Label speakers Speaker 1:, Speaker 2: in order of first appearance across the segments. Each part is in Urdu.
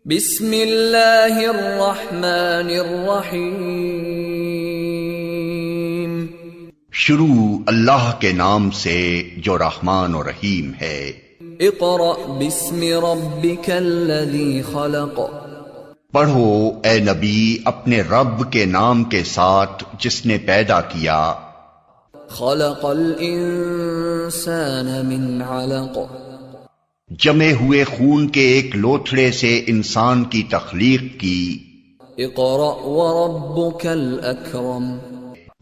Speaker 1: بسم اللہ الرحمن الرحیم۔
Speaker 2: شروع اللہ کے نام سے جو رحمان و رحیم ہے۔
Speaker 1: اقرأ بسم ربک الذی خلق۔
Speaker 2: پڑھو اے نبی اپنے رب کے نام کے ساتھ جس نے پیدا کیا۔
Speaker 1: خلق الانسان من علق۔
Speaker 2: جمے ہوئے خون کے ایک لوتھڑے سے انسان کی تخلیق کی۔
Speaker 1: اقرأ وربک الاکرم۔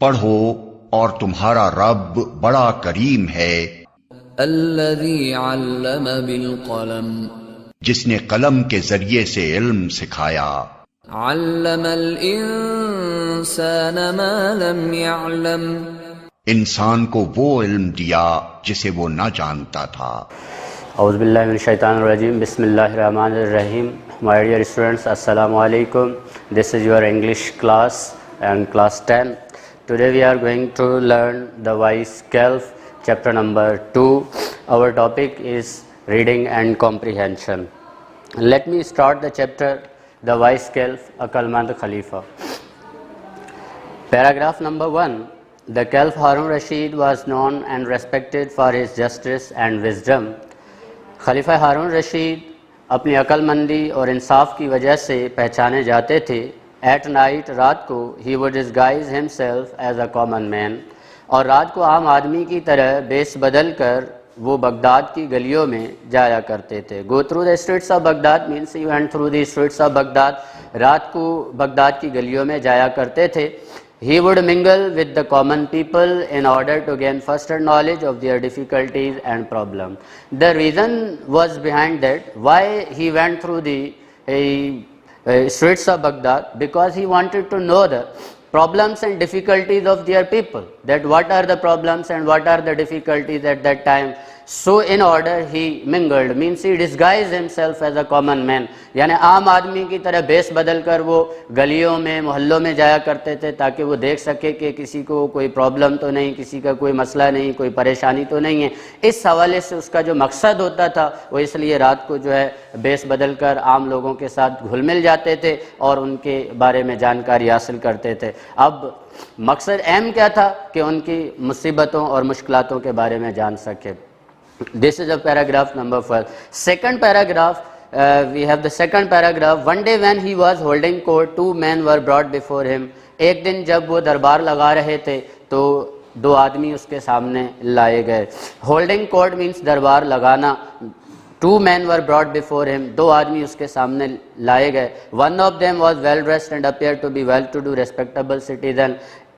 Speaker 2: پڑھو اور تمہارا رب بڑا کریم ہے۔
Speaker 1: الذی علم بالقلم۔
Speaker 2: جس نے قلم کے ذریعے سے علم سکھایا۔
Speaker 1: علم الانسان ما لم يعلم۔
Speaker 2: انسان کو وہ علم دیا جسے وہ نہ جانتا تھا۔
Speaker 3: اعوذ باللہ من الشیطان الرجیم، بسم اللہ الرحمن الرحیم۔ My dear students, Assalamu alaikum. This is your English class and class 10. Today we are going to learn the Weiss-Kelf, chapter number 2. Our topic is reading and comprehension. Let me start the chapter, the Weiss-Kelf, Aqlmand Khalifa. Paragraph number 1. The Kelf Harun Rashid was known and respected for his justice and wisdom. خلیفہ ہارون رشید اپنی عقل مندی اور انصاف کی وجہ سے پہچانے جاتے تھے۔ ایٹ نائٹ، رات کو، he would disguise himself as a common man, اور رات کو عام آدمی کی طرح بیس بدل کر وہ بغداد کی گلیوں میں جایا کرتے تھے۔ گو through the streets of Baghdad means he went through the streets of Baghdad. رات کو بغداد کی گلیوں میں جایا کرتے تھے۔ He would mingle with the common people in order to gain first-hand knowledge of their difficulties and problems. The reason was behind that, why he went through the streets of Baghdad, because he wanted to know the problems and difficulties of their people, that what are the problems and what are the difficulties at that time. So in order he mingled, means he disguised himself as a common man، یعنی عام آدمی کی طرح بیس بدل کر وہ گلیوں میں محلوں میں جایا کرتے تھے تاکہ وہ دیکھ سکے کہ کسی کو کوئی پرابلم تو نہیں، کسی کا کوئی مسئلہ نہیں، کوئی پریشانی تو نہیں ہے۔ اس حوالے سے اس کا جو مقصد ہوتا تھا وہ اس لیے رات کو جو ہے بیس بدل کر عام لوگوں کے ساتھ گھل مل جاتے تھے اور ان کے بارے میں جانکاری حاصل کرتے تھے۔ اب مقصد اہم کیا تھا کہ ان کی مصیبتوں اور مشکلاتوں کے بارے میں جان سکے۔ This is a paragraph number 4. Second paragraph, we have the second paragraph. One day when he was holding court, two men were brought before him. ایک دن جب وہ دربار لگا رہے تھے تو دو آدمی اس کے سامنے لائے گئے۔ Holding court means دربار لگانا۔ Two men were brought before him. دو آدمی اس کے سامنے لائے گئے۔ One of them was well dressed and appeared to be well-to-do, respectable citizen.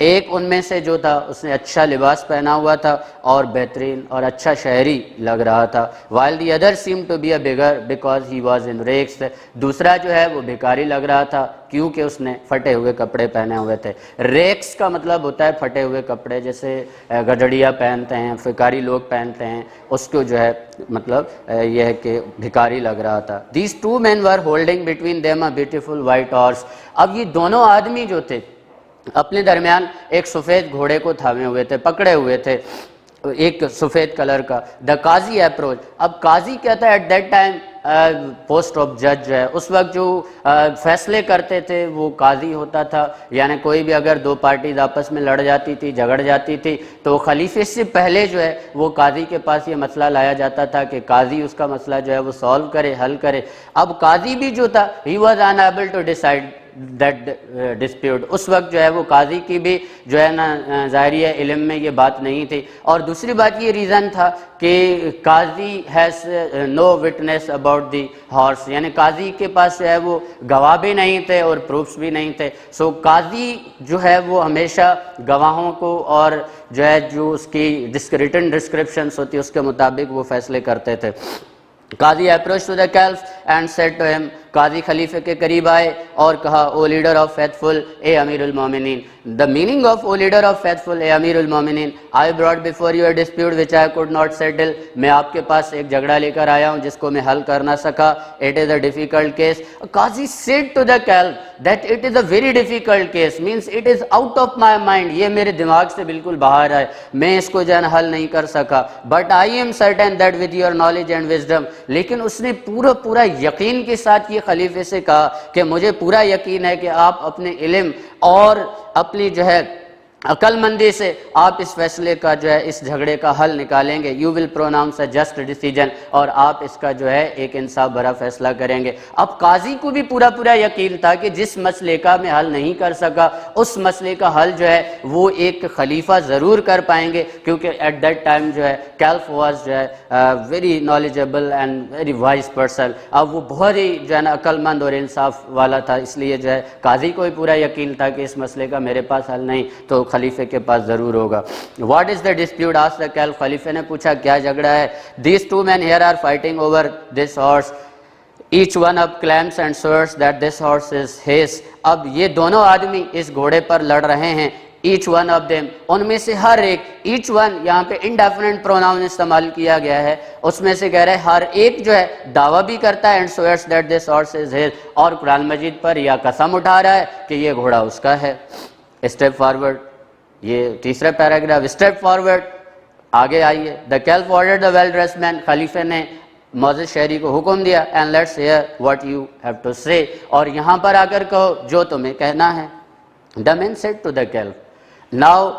Speaker 3: ایک ان میں سے جو تھا اس نے اچھا لباس پہنا ہوا تھا اور بہترین اور اچھا شہری لگ رہا تھا۔ while the other seemed to be a beggar because he was in rags. دوسرا جو ہے وہ بھکاری لگ رہا تھا کیونکہ اس نے پھٹے ہوئے کپڑے پہنے ہوئے تھے۔ ریکس کا مطلب ہوتا ہے پھٹے ہوئے کپڑے، جیسے گڈڑیا پہنتے ہیں، بھکاری لوگ پہنتے ہیں، اس کو جو ہے مطلب یہ ہے کہ بھکاری لگ رہا تھا۔ these two men were holding between them a beautiful white horse. اب یہ دونوں آدمی جو تھے اپنے درمیان ایک سفید گھوڑے کو تھامے ہوئے تھے، پکڑے ہوئے تھے، ایک سفید کلر کا۔ دا قاضی اپروچ، اب قاضی کیا تھا at that time post of جج جو ہے، اس وقت جو فیصلے کرتے تھے وہ قاضی ہوتا تھا۔ یعنی کوئی بھی اگر دو پارٹیز آپس میں لڑ جاتی تھی، جھگڑ جاتی تھی، تو خلیفے سے پہلے جو ہے وہ قاضی کے پاس یہ مسئلہ لایا جاتا تھا کہ قاضی اس کا مسئلہ جو ہے وہ سالو کرے، حل کرے۔ اب قاضی بھی جو تھا he was unable to decide that dispute. اس وقت جو ہے وہ قاضی کی بھی جو ہے نا ظاہری علم میں یہ بات نہیں تھی۔ اور دوسری بات یہ ریزن تھا کہ قاضی has no witness about the horse, یعنی قاضی کے پاس جو ہے وہ گواہ بھی نہیں تھے اور پروفس بھی نہیں تھے۔ سو قاضی جو ہے وہ ہمیشہ گواہوں کو اور جو ہے جو اس کی ریٹن ڈسکرپشنس ہوتی ہے اس کے مطابق وہ فیصلے کرتے تھے۔ قاضی approach to the caliph and said to him, قاضی خلیفے کے قریب آئے اور کہا، او لیڈر آف فیتھفل، اے امیر المومنین۔ The meaning of O leader of faithful, اے امیر المومنین، I brought before you a dispute which I could not settle. میں آپ کے پاس ایک جھگڑا لے کر آیا ہوں جس کو میں حل کر نہ سکا۔ It is a difficult case. Qazi said to the caliph that it is a very difficult case, means it is out of my mind. یہ میرے دماغ سے بالکل باہر ہے، میں اس کو جو ہے حل نہیں کر سکا۔ But I am certain that with your knowledge and wisdom, لیکن اس نے پورا یقین کے ساتھ یہ خلیفے سے کہا کہ مجھے پورا یقین ہے کہ آپ اپنے علم اور اپنی جو ہے عقل مندی سے آپ اس فیصلے کا جو ہے اس جھگڑے کا حل نکالیں گے. You will pronouns a just decision, اور آپ اس کا جو ہے ایک انصاف بھرا فیصلہ کریں گے. اب قاضی کو بھی پورا یقین تھا کہ جس مسئلے کا میں حل نہیں کر سکا اس مسئلے کا حل جو ہے وہ ایک خلیفہ ضرور کر پائیں گے, کیونکہ ایٹ دیٹ ٹائم جو ہے کیلف واز جو ہے very knowledgeable and very wise person. اب وہ بہت ہی جو ہے نا عقل مند اور انصاف والا تھا, اس لیے جو ہے قاضی کو بھی پورا یقین تھا کہ اس مسئلے کا میرے پاس حل نہیں تو خلیفے کے پاس ضرور ہوگا. What is the dispute asked the caliph, خلیفے نے پوچھا کیا جھگڑا ہے. These two men here are fighting over this horse, each one اب claims and swears that this horse is his. اب یہ دونوں آدمی اس گھوڑے پر لڑ رہے ہیں. ایچ ون آف دیم, ان میں سے ہر ایک, ایچ ون یہاں پہ انڈیفینٹ پروناؤن استعمال کیا گیا ہے, اس میں سے کہہ رہے ہیں ہر ایک جو ہے دعویٰ بھی کرتا ہے and swears that this horse is his, اور قرآن مجید پر یا قسم اٹھا رہا ہے کہ یہ گھوڑا اس کا ہے. اسٹیپ فارورڈ, یہ تیسرا پیراگراف. اسٹیپ فارورڈ, آگے آئیے. The caliph ordered the well dressed man, خلیفے نے معزز شہری کو حکم دیا and let's hear what you have to say, اور یہاں پر آ کر کہو جو تمہیں کہنا ہے. The man said to the caliph, now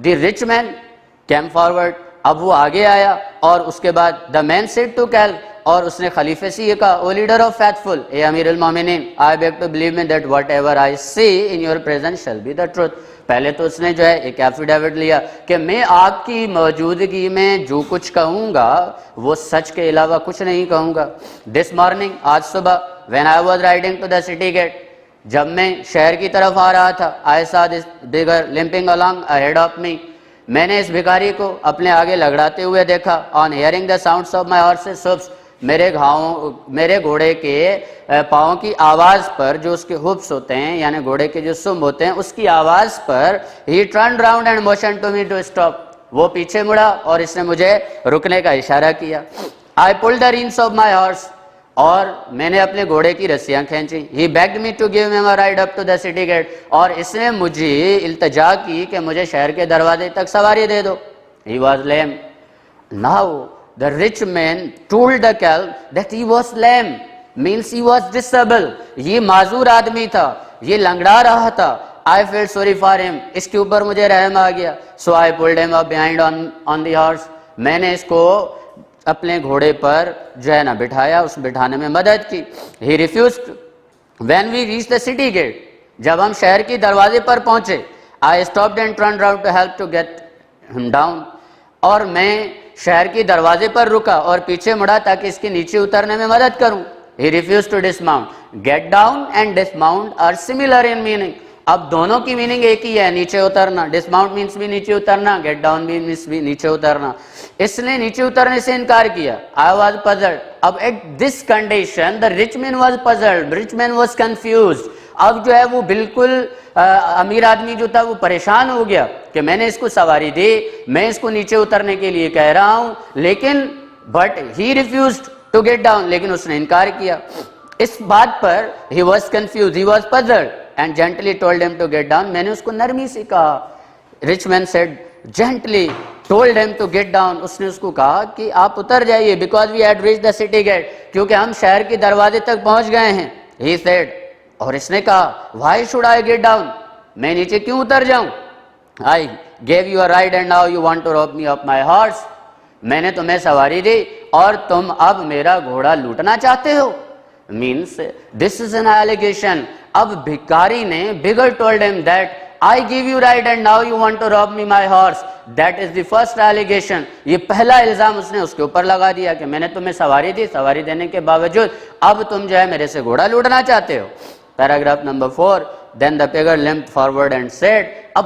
Speaker 3: the rich man came forward. اب وہ آگے آیا اور اس کے بعد the man said to caliph, اور اس نے خلیفے سے یہ کہا, او لیڈر آف فیتھفل, اے امیر المومنین, I beg to believe me that whatever I see in your presence shall be the truth. پہلے تو اس نے جو ہے ایک ایفیڈیوٹ لیا کہ میں آپ کی موجودگی میں جو کچھ کہوں گا وہ سچ کے علاوہ کچھ نہیں کہوں گا. دس مارننگ, آج صبح, when I was riding to the city gate, جب میں شہر کی طرف آ رہا تھا, آئی سا دس بگر lumping along ahead of me, میں نے اس بھکاری کو اپنے آگے لگڑاتے ہوئے دیکھا. On hearing the sounds of my horse's hoofs, میرے گھوڑے کے پاؤں کی آواز پر, جو اس کے ہوپس ہوتے ہیں یعنی گھوڑے کے جو سم ہوتے ہیں اس کی آواز پر, he turned round and motion to me to stop, وہ پیچھے مڑا اور اس نے مجھے رکنے کا اشارہ کیا. آئی پل دا رینس آف مائی ہارس, اور میں نے اپنے گھوڑے کی رسیاں کھینچی. He begged me to give me ride up to the city gate, اور اس نے مجھے التجا کی کہ مجھے شہر کے دروازے تک سواری دے دو. He was lame. Now the rich man told the calf that he was lame, means he was disabled. یہ معذور آدمی تھا, یہ لنگڑا رہا تھا. I felt sorry for him, اس کے اوپر مجھے رحم آ گیا. So I pulled him up behind on the horse, میں نے اس کو اپنے گھوڑے پر جو ہے نا بٹھایا, اس بٹھانے میں مدد کی. He refused. When we reached the city gate, جب ہم شہر کی دروازے پر پہنچے, I stopped and turned around to help to get him down, اور میں شہر کی دروازے پر رکا اور پیچھے مڑا تاکہ اس کے نیچے اترنے میں مدد کروں. He refused to dismount. Get down and dismount are similar in meaning. اب دونوں کی میننگ ایک ہی ہے, نیچے اترنا. ڈسماؤنٹ مینس بھی نیچے اترنا, گیٹ ڈاؤن مینس بھی نیچے اترنا. اس نے نیچے اترنے سے انکار کیا. I was puzzled. اب at this condition the rich man was puzzled, rich man was confused. اب جو ہے وہ بالکل امیر آدمی جو تھا وہ پریشان ہو گیا کہ میں نے اس کو سواری دی, میں اس کو نیچے اترنے کے لیے کہہ رہا ہوں, لیکن but he refused to get down, لیکن اس نے انکار کیا. اس بات پر he was confused, he was puzzled and gently told him to get down. میں نے اس کو نرمی سے کہا. Rich man said gently told him to get down, اس نے اس کو کہا کہ آپ اتر جائیے, because we had reached the city gate, کیونکہ ہم شہر کے دروازے تک پہنچ گئے ہیں. ہی سیڈ, اور اس نے کہا why should I get down, میں نیچے کیوں اتر جاؤں. I gave you a ride and now you want to rob me of my horse, میں نے تمہیں سواری دی اور تم اب میرا گھوڑا لوٹنا چاہتے ہو. Means this is an allegation. اب بھکاری نے beggar told him that I give you right and now you want to rob me my horse. That is the first allegation. یہ پہلا الزام اس نے اس کے اوپر لگا دیا کہ میں نے تمہیں سواری دی, سواری دینے کے باوجود اب تم جو ہے میرے سے گھوڑا لوٹنا چاہتے ہو. Paragraph number 4. Then the beggar limped forward and said, اب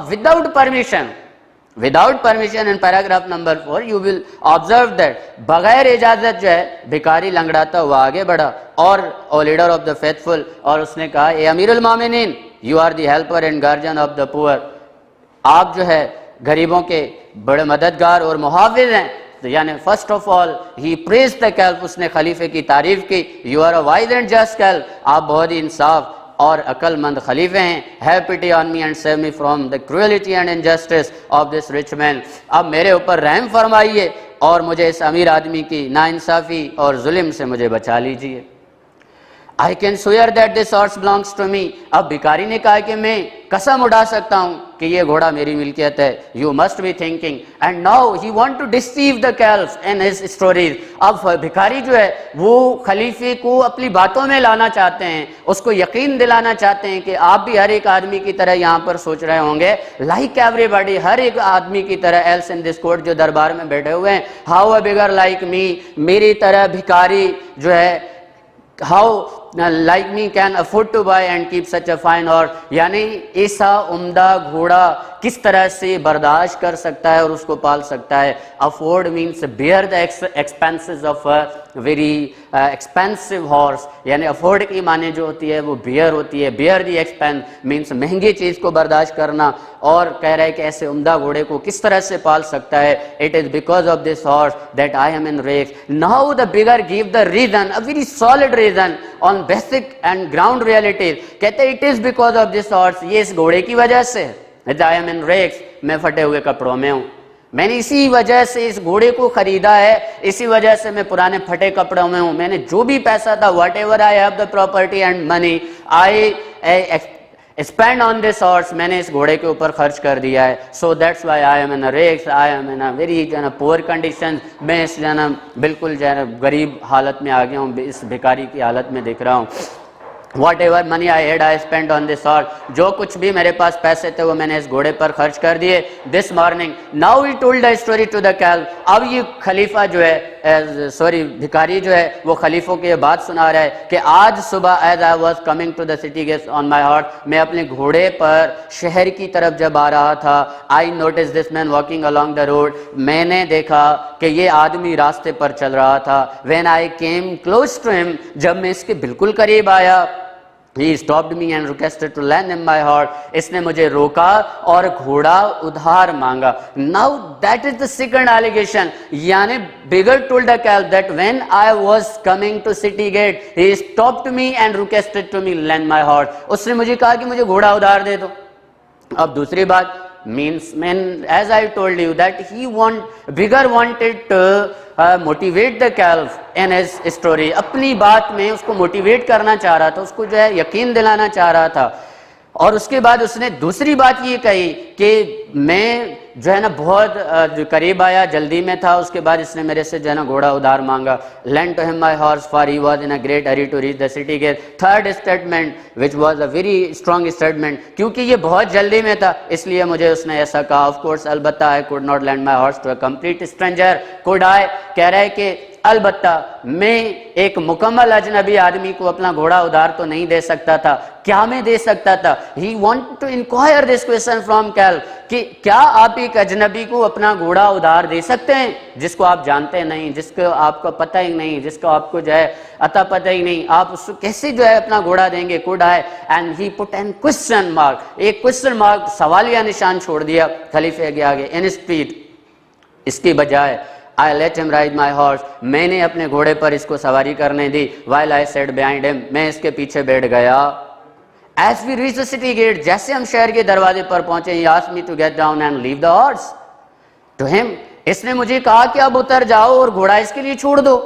Speaker 3: without permission in paragraph number 4 you will observe that بغیر اجازت جو ہے بھکاری لنگڑاتا ہوا آگے بڑھا اور leader of the faithful, اور اس نے کہا اے امیر المومنین, you are the helper and guardian of the poor, آپ جو ہے غریبوں کے بڑے مددگار اور محافظ ہیں. یعنی first of all he praised the caliph, اس نے خلیفے کی تعریف کی. you are a wise and just caliph, آپ بہت ہی انصاف اور عقل مند خلیفے ہیں. have pity on me and save me from the cruelty and injustice of this rich man, اب میرے اوپر رحم فرمائیے اور مجھے اس امیر آدمی کی ناانصافی اور ظلم سے مجھے بچا لیجئے. I can swear that this horse belongs to me. اب بھکاری نے کہا کہ میں قسم اٹھا سکتا ہوں کہ یہ گھوڑا میری ملکیت ہے. You must be thinking. And now he want to deceive the calf in his stories. اب بھکاری جو ہے وہ خلیفے کو اپنی باتوں میں لانا چاہتے ہیں, اس کو یقین دلانا چاہتے ہیں کہ آپ بھی ہر ایک آدمی کی طرح یہاں پر سوچ رہے ہوں گے, like everybody, ہر ایک آدمی کی طرح else in this court جو دربار میں بیٹھے ہوئے ہیں. How a beggar like me, میری طرح بھکاری جو ہے, how like me can afford to buy and keep such a fine horse, یعنی ایسا عمدہ گھوڑا کس طرح سے برداشت کر سکتا ہے اور اس کو پال سکتا ہے. afford means bear the expenses of a very expensive horse, یعنی afford کی معنی جو ہوتی ہے وہ bear ہوتی ہے. bear the expense means مہنگی چیز کو برداشت کرنا, اور کہہ رہا ہے کہ ایسے عمدہ گھوڑے کو کس طرح سے پال سکتا ہے. it is because of this horse that I am in rags. now the beggar gave the reason, a very solid reason on basic and ground realities. کہتے it is because of this horse, یہ اس گھوڑے کی وجہ سے, that I am in rags, میں پھٹے ہوئے کپڑوں میں ہوں, میں نے اسی وجہ سے اس گھوڑے کو خریدا ہے, اسی وجہ سے میں پرانے پھٹے کپڑوں میں ہوں. میں نے جو بھی پیسہ تھا, whatever I have the property and money, I spend on this horse, میں نے اس گھوڑے کے اوپر خرچ کر دیا ہے. so that's why I am in a rags, I am in a very poor condition. میں اس بالکل غریب حالت میں آ گیا ہوں, اس بھکاری کی حالت میں دیکھ رہا ہوں. whatever money I had, I spent on this horse. جو کچھ بھی میرے پاس پیسے تھے وہ میں نے اس گھوڑے پر خرچ کر دیے. this morning, now he told the story to the calf. اب یہ خلیفہ جو ہے, بھکاری جو ہے وہ خلیفوں کی یہ بات سنا رہا ہے کہ آج صبح as I was coming to the city gates on my horse, میں اپنے گھوڑے پر شہر کی طرف جب آ رہا تھا, I noticed this man walking along the road. میں نے دیکھا کہ یہ آدمی راستے پر چل رہا تھا. when I came close to him, جب میں اس کے بالکل قریب آیا, he stopped me and requested to lend him my horse. اس نے مجھے روکا اور گھوڑا ادھار مانگا. now that is the second allegation, یعنی beggar told the calf that when I was coming to city gate, he stopped me and requested to me lend my horse. اس نے مجھے کہا کہ مجھے گھوڑا ادھار دے دو. اب دوسری بات means, as I told you that beggar wanted to motivate the calf in his story. اپنی بات میں اس کو موٹیویٹ کرنا چاہ رہا تھا, اس کو جو ہے یقین دلانا چاہ رہا تھا. اور اس کے بعد اس نے دوسری بات یہ کہی کہ میں جو ہے نا بہت قریب آیا, جلدی میں تھا. اس کے بعد اس نے میرے سے جو ہے نا گھوڑا ادھار مانگا. lend to him my horse for he was in a great hurry to reach the city gate. third statement which was a very strong statement, کیونکہ یہ بہت جلدی میں تھا اس لیے مجھے اس نے ایسا کہا. of course البتہ I could not lend my horse to a complete stranger. could I, کہہ رہا ہے کہ البتہ میں ایک مکمل اجنبی آدمی کو اپنا گھوڑا ادھار تو نہیں دے سکتا تھا. کیا میں دے سکتا تھا؟ he wanted to inquire this question from calf, کہ کیا آپ ایک اجنبی کو اپنا گھوڑا ادھار دے سکتے ہیں جس کو آپ جانتے نہیں, جس کو آپ کو پتہ ہی نہیں, جس کو آپ کو جو ہے عطا پتہ ہی نہیں, آپ اس کو کیسے جو ہے اپنا گھوڑا دیں گے؟ could I, and he put an question mark, ایک question mark سوالیہ نشان چھوڑ دیا خلیفے کے آگے. instead, اس کی بجائے I let him ride my horse, میں نے اپنے گھوڑے پر اس کو سواری کرنے دی. while I sat behind him, میں اس کے پیچھے بیٹھ گیا. as we reached the city gate, جیسے ہم شہر کے دروازے پر پہنچے, he asked me to get down and leave the horse to him. اس نے مجھے کہا کہ اب اتر جاؤ اور گھوڑا اس کے لیے چھوڑ دو.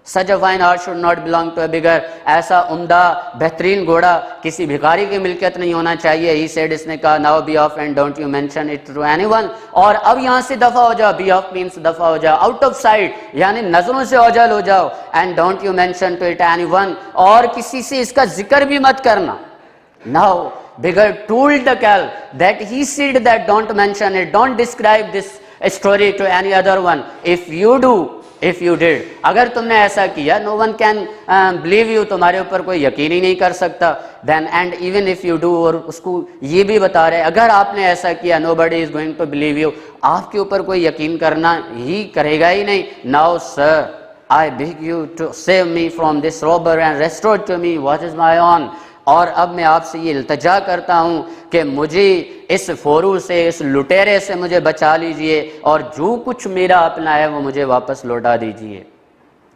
Speaker 3: such a fine horse should not belong to a beggar. ایسا عمدہ بہترین گھوڑا کسی بھکاری کی ملکیت نہیں ہونا چاہیے. he said, اس نے کہا, now be off and don't you mention it to anyone. اور اب یہاں سے دفع ہو جاؤ. be off means دفع ہو جاؤ, out of sight, یعنی نظروں سے اوجھل ہو جاؤ. and don't you mention to it anyone, اور کسی سے اس کا ذکر بھی مت کرنا. now beggar told the calf that he said that don't mention it, don't describe this story to any other one. if you did, اگر تم نے ایسا کیا, no one can believe you, تمہارے اوپر کوئی یقین ہی نہیں کر سکتا. then and even if you do, اور اس کو یہ بھی بتا رہے اگر آپ نے ایسا کیا, nobody is going to believe you, آپ کے اوپر کوئی یقین کرنا ہی کرے گا ہی نہیں. now sir, I beg you to save me from this robber and restore to me what is my own. اور اب میں آپ سے یہ التجا کرتا ہوں کہ مجھے اس فورو سے, اس لٹیرے سے مجھے بچا لیجئے, اور جو کچھ میرا اپنا ہے وہ مجھے واپس لوٹا دیجئے.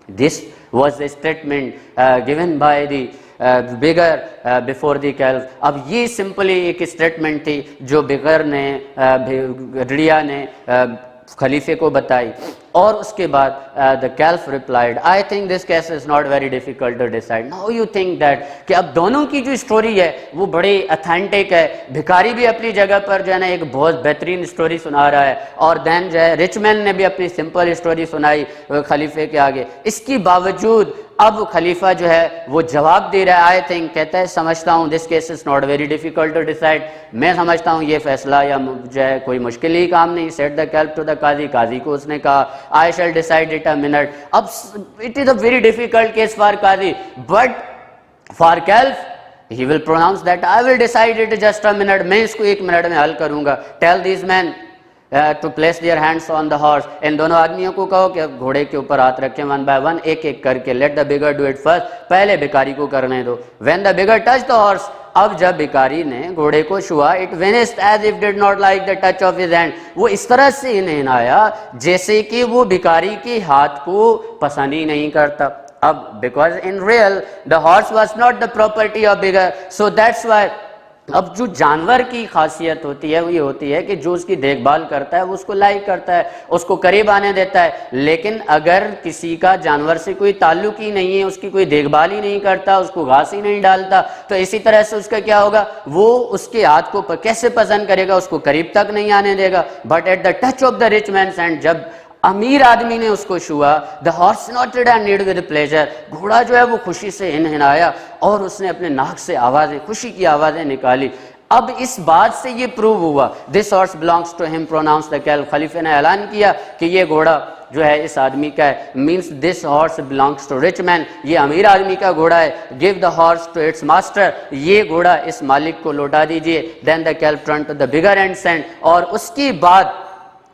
Speaker 3: This was the statement given by the beggar before the calf. اب یہ سمپلی ایک اسٹیٹمنٹ تھی جو بغیر نے, گھڑیا نے خلیفے کو بتائی اور اس کے بعد the caliph replied, I think this case is not very difficult to decide. Now you think that کہ اب دونوں کی جو سٹوری ہے وہ بڑی اتھینٹک ہے. بھکاری بھی اپنی جگہ پر جو ہے نا ایک بہت بہترین سٹوری سنا رہا ہے اور دین جو ہے رچ مین نے بھی اپنی سمپل سٹوری سنائی خلیفے کے آگے. اس کی باوجود اب خلیفہ جو ہے وہ جواب دے رہا ہے. آئی تھنک کہتا ہے سمجھتا ہوں this case is not very difficult to decide, میں سمجھتا ہوں یہ فیصلہ یا جو ہے کوئی مشکل ہی کام نہیں. سیٹ دا کیلپ ٹو دا قاضی, قاضی کو اس نے کہا I shall decide it a minute. اب it is a very difficult case for قاضی but for caliph he will pronounce that I will decide it just a minute, میں اس کو ایک منٹ میں حل کروں گا. Tell these men to place their hands on the horse. ان دونوں آدمیوں کو کہو کہ گھوڑے کے اوپر ہاتھ رکھیں one by one, ایک ایک کر کے. let the bigger do it first, پہلے بھکاری کو کرنے دو. when the bigger touched the horse, اب جب بھکاری نے گھوڑے کو چھوا, it vanished as if did not like the touch of his hand. وہ اس طرح سے انہیں آیا جیسے کہ وہ بھکاری کے ہاتھ کو پسند ہی نہیں کرتا. اب because in real the horse was not the property of bigger, so that's why اب جو جانور کی خاصیت ہوتی ہے وہ یہ ہوتی ہے کہ جو اس کی دیکھ بھال کرتا ہے وہ اس کو لائک کرتا ہے, اس کو قریب آنے دیتا ہے. لیکن اگر کسی کا جانور سے کوئی تعلق ہی نہیں ہے, اس کی کوئی دیکھ بھال ہی نہیں کرتا, اس کو گھاس ہی نہیں ڈالتا, تو اسی طرح سے اس کا کیا ہوگا, وہ اس کے ہاتھ کو کیسے پسند کرے گا, اس کو قریب تک نہیں آنے دے گا. But at the touch of the rich man's hand, جب امیر آدمی نے اس کو چھوا, the horse snorted and neighed with pleasure, گھوڑا جو ہے وہ خوشی سے ہنہنایا اور اس نے اپنے ناک سے آوازیں, خوشی کی آوازیں نکالی. اب اس بات سے یہ پروو ہوا this horse belongs to him, pronounced the caliph. خلیفے نے اعلان کیا کہ یہ گھوڑا جو ہے اس آدمی کا ہے, means this horse belongs to rich man, یہ امیر آدمی کا گھوڑا ہے. give the horse to its master, یہ گھوڑا اس مالک کو لوٹا دیجئے. then the caliph turned to the bigger and said, اور اس کی بعد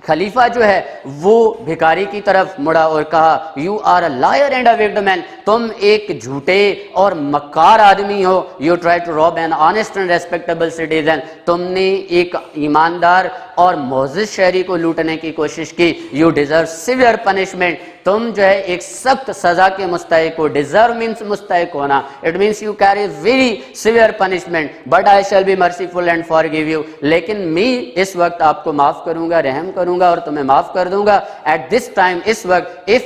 Speaker 3: خلیفہ جو ہے وہ بھکاری کی طرف مڑا اور کہا you are a liar and a wicked man, تم ایک جھوٹے اور مکار آدمی ہو. you try to rob an honest and respectable citizen, تم نے ایک ایماندار اور معزز شہری کو لوٹنے کی کوشش کی. you deserve severe punishment, تم جو ہے ایک سخت سزا کے مستحق ہو. deserve means مستحق ہونا, it means you carry very severe punishment, but I shall be merciful and forgive you, لیکن میں اس وقت آپ کو معاف کروں گا, رحم کروں گا اور تمہیں معاف کر دوں گا. at this time, اس وقت, if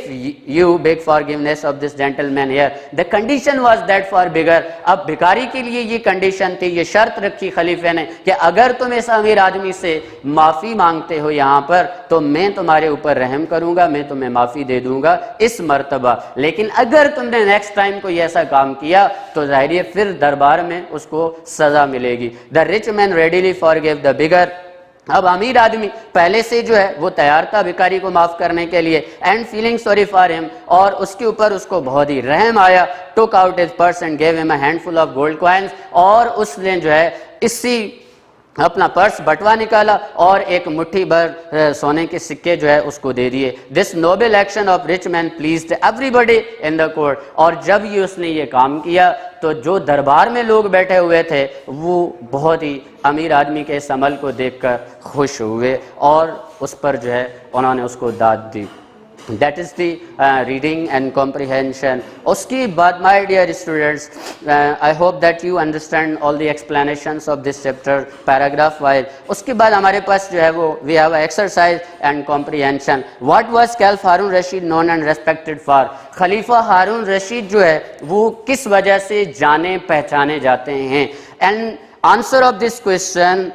Speaker 3: you beg forgiveness of this gentleman here, the condition was that for bigger, اب بھکاری کے لیے یہ کنڈیشن تھی, یہ شرط رکھی خلیفے نے کہ اگر تم اس امیر آدمی سے معافی مانگتے ہو یہاں پر تو میں تمہارے اوپر رحم کروں گا, میں تمہیں معافی دے دوں گا اس مرتبہ. لیکن اگر تم نے نیکسٹ ٹائم کوئی ایسا کام کیا تو ظاہر ہے پھر دربار میں اس کو سزا ملے گی. the rich man readily forgave the bigger, اب امیر آدمی پہلے سے جو ہے وہ تیار تھا بھکاری کو معاف کرنے کے لیے. اینڈ فیلنگ سوری فار ہم, اور اس کے اوپر اس کو بہت ہی رحم آیا. Took out his purse and gave him a handful of gold coins, اور اس نے جو ہے اسی اپنا پرس بٹوا نکالا اور ایک مٹھی بھر سونے کے سکے جو ہے اس کو دے دیے. This noble action of rich man pleased everybody in the court, اور جب یہ اس نے یہ کام کیا تو جو دربار میں لوگ بیٹھے ہوئے تھے وہ بہت ہی امیر آدمی کے اس عمل کو دیکھ کر خوش ہوئے اور اس پر جو ہے انہوں نے اس کو داد دی. That is the reading and comprehension. اس کی بعد my dear students, I hope that you understand all the explanations of this chapter paragraph wise. اس کے بعد ہمارے پاس جو ہے وہ we have exercise and comprehension. What was Caliph Harun Rashid known and respected for? خلیفہ ہارون رشید جو ہے وہ کس وجہ سے جانے پہچانے جاتے ہیں. And answer of this question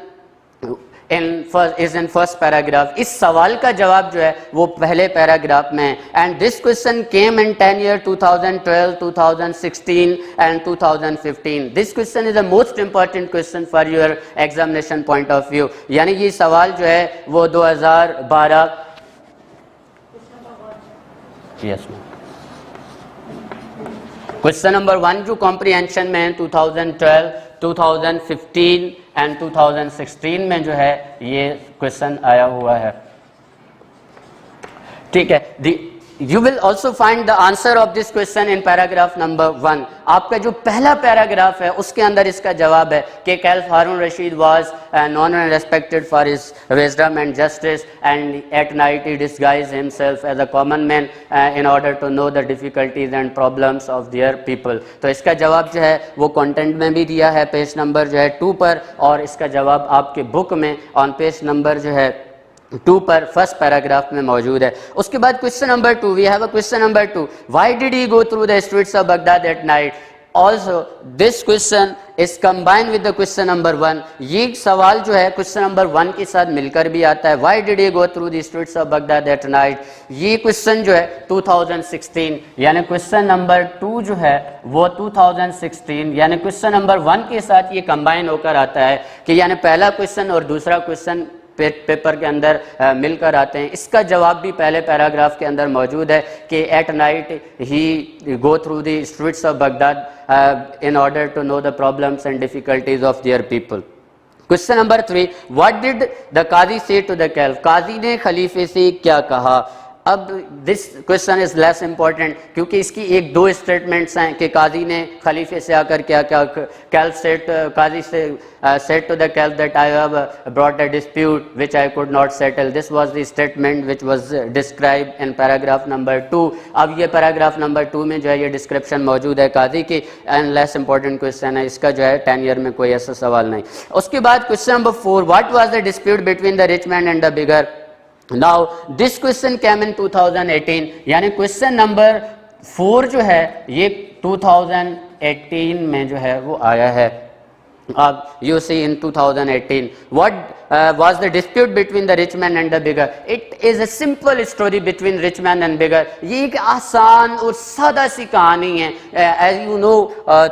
Speaker 3: is in first paragraph. اس سوال کا جواب جو ہے وہ پہلے پیراگراف میں. and this question came in 10 year 2012, 2016 and 2015. this question is the most important question for your examination point of view. یعنی یہ سوال جو ہے وہ 2012 question number 1 جو comprehension میں 2012, 2015 and 2016 میں جو ہے یہ کوشچن آیا ہوا ہے. ٹھیک ہے, you will also find the answer of this question in paragraph number 1. آپ کا جو پہلا پیراگراف ہے اس کے اندر اس کا جواب ہے کہ Caliph Harun Rashid was known and respected for his wisdom and justice, and at night he disguised himself as a common man in order to know the difficulties and problems of their people. تو اس کا جواب جو ہے وہ کنٹینٹ میں بھی دیا ہے پیج نمبر جو ہے 2 پر, اور اس کا جواب آپ کے بک میں آن پیج نمبر جو ہے 2 پر فرسٹ پیراگراف میں موجود ہے. اس کے بعد question number 2, we have a question number 2, why did he go through the streets of Baghdad at night. Also this question is combined with the question number 1. یہ سوال جو ہے question number 1 کے ساتھ مل کر بھی آتا ہے. Why did he go through the streets of Baghdad at night? یہ question جو ہے 2016 یعنی question number 2 جو ہے وہ 2016 یعنی question number 1 کے ساتھ یہ combine ہو کر آتا ہے کہ یعنی پہلا question اور دوسرا question پیپر کے اندر مل کر آتے ہیں. اس کا جواب بھی پہلے پیراگراف کے اندر موجود ہے کہ at night he go through the streets of Baghdad in order to know the problems and difficulties of their people. Question number 3, what did the Qazi say to the caliph? قاضی نے خلیفے سے کیا کہا؟ اب this question is less important کیونکہ اس کی ایک دو اسٹیٹمنٹس ہیں کہ قاضی نے خلیفے سے آ کر کیا کیا. قاضی سے said to the caliph that I have brought a dispute which I could not settle. This was the statement which was described in paragraph number 2. اب یہ paragraph number 2 میں جو ہے یہ description موجود ہے قاضی کی and less important question ہے. اس کا جو ہے 10 year میں کوئی ایسا سوال نہیں. اس کے بعد question number 4, what was the dispute between the rich man and the beggar? Now this question came in 2018 یعنی question number 4 جو ہے یہ 2018 میں جو ہے وہ آیا ہے. اب you see in 2018 what was the dispute between the rich man and the beggar? It is a simple story between rich man and beggar. یہ ایک آسان اور سادہ سی کہانی ہے. As you know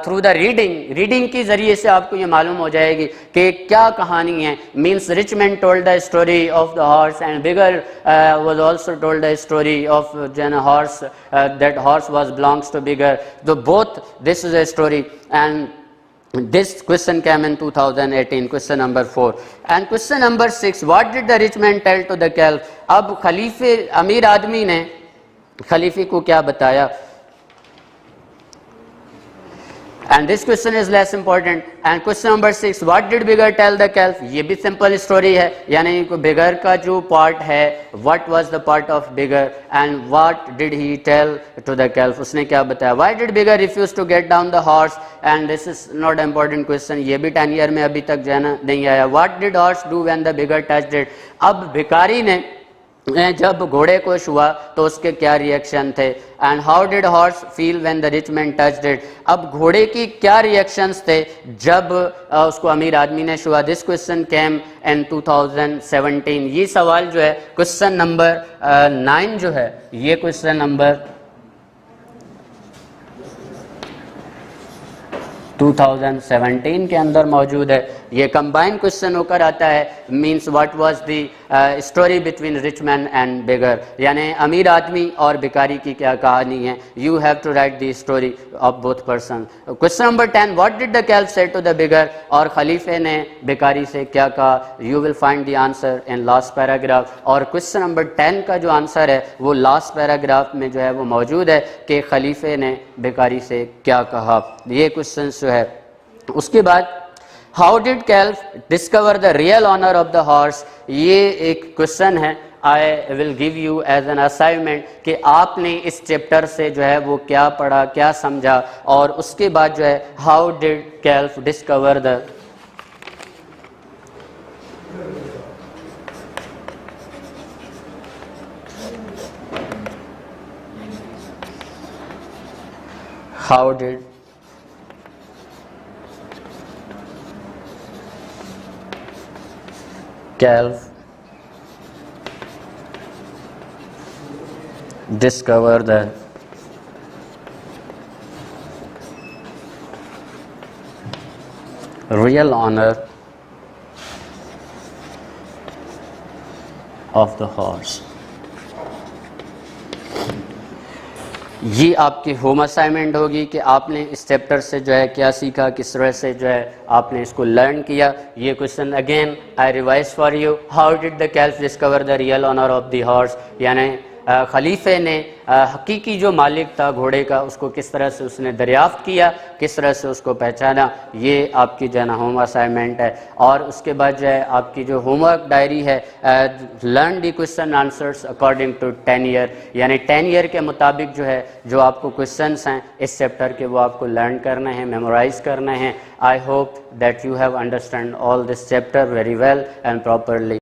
Speaker 3: through the reading کے ذریعے سے آپ کو یہ معلوم ہو جائے گی کہ کیا کہانی ہے. Means rich man told the story of the horse and beggar was also told the story of horse, that horse was belongs to beggar. So both this is a story and this question came in 2018, question number 4. And question number 6, what did the rich man tell to the caliph? اب خلیفے امیر آدمی نے خلیفے کو کیا بتایا؟ And this question is less important. And question number 6, what did beggar tell the caliph? یہ بھی simple story ہے یعنی beggar کا جو part ہے what was the part of beggar and what did he tell to the caliph? اس نے کیا بتایا؟ Why did beggar refuse to get down the horse? And this is not an important question. یہ بھی 10 year میں ابھی تک جانا نہیں آیا. What did horse do when the beggar touched it? اب بھکاری نے جب گھوڑے کو چھوا تو اس کے کیا ریئیکشن تھے؟ And how did horse feel when the rich man touched it? اب گھوڑے کی کیا ریئیکشنز تھے جب اس کو امیر آدمی نے چھوا؟ دس کوسچن کیم ان 2017. یہ سوال جو ہے کوسچن نمبر 9 جو ہے یہ کوسچن نمبر 2017 کے اندر موجود ہے. یہ کمبائن کوسچن ہو کر آتا ہے. Means what was the story between rich man and beggar یعنی امیر آدمی اور بیکاری کی کیا کہانی ہے. You have to write the story of both person. Question number 10, what did the caliph say to the beggar? اور خلیفے نے بیکاری سے کیا کہا؟ You will find the answer in last paragraph. اور کوسچن نمبر 10 کا جو آنسر ہے وہ لاسٹ پیراگراف میں جو ہے وہ موجود ہے کہ خلیفے نے بیکاری سے کیا کہا. یہ کوسچنس جو ہے. اس کے بعد how did caliph discover the real owner of the horse? یہ ایک کوسچن ہے. I will give you as an assignment کہ آپ نے اس چیپٹر سے جو ہے وہ کیا پڑھا کیا سمجھا. اور اس کے بعد جو ہے how did caliph discover the how did caliph discover the real owner of the horse? یہ آپ کی ہوم اسائنمنٹ ہوگی کہ آپ نے اس چیپٹر سے جو ہے کیا سیکھا, کس طرح سے جو ہے آپ نے اس کو لرن کیا. یہ question again I revise for you. How did the caliph discover the real owner of the horse یعنی خلیفے نے حقیقی جو مالک تھا گھوڑے کا اس کو کس طرح سے اس نے دریافت کیا, کس طرح سے اس کو پہچانا. یہ آپ کی جو ہے نا ہوم اسائنمنٹ ہے. اور اس کے بعد جو ہے آپ کی جو ہوم ورک ڈائری ہے learn the question answers according to 10 year یعنی 10 ایئر کے مطابق جو ہے جو آپ کو کوسچنس ہیں اس چیپٹر کے وہ آپ کو لرن کرنے ہیں, میمورائز کرنے ہیں. I hope that you have understand all this chapter very well and properly.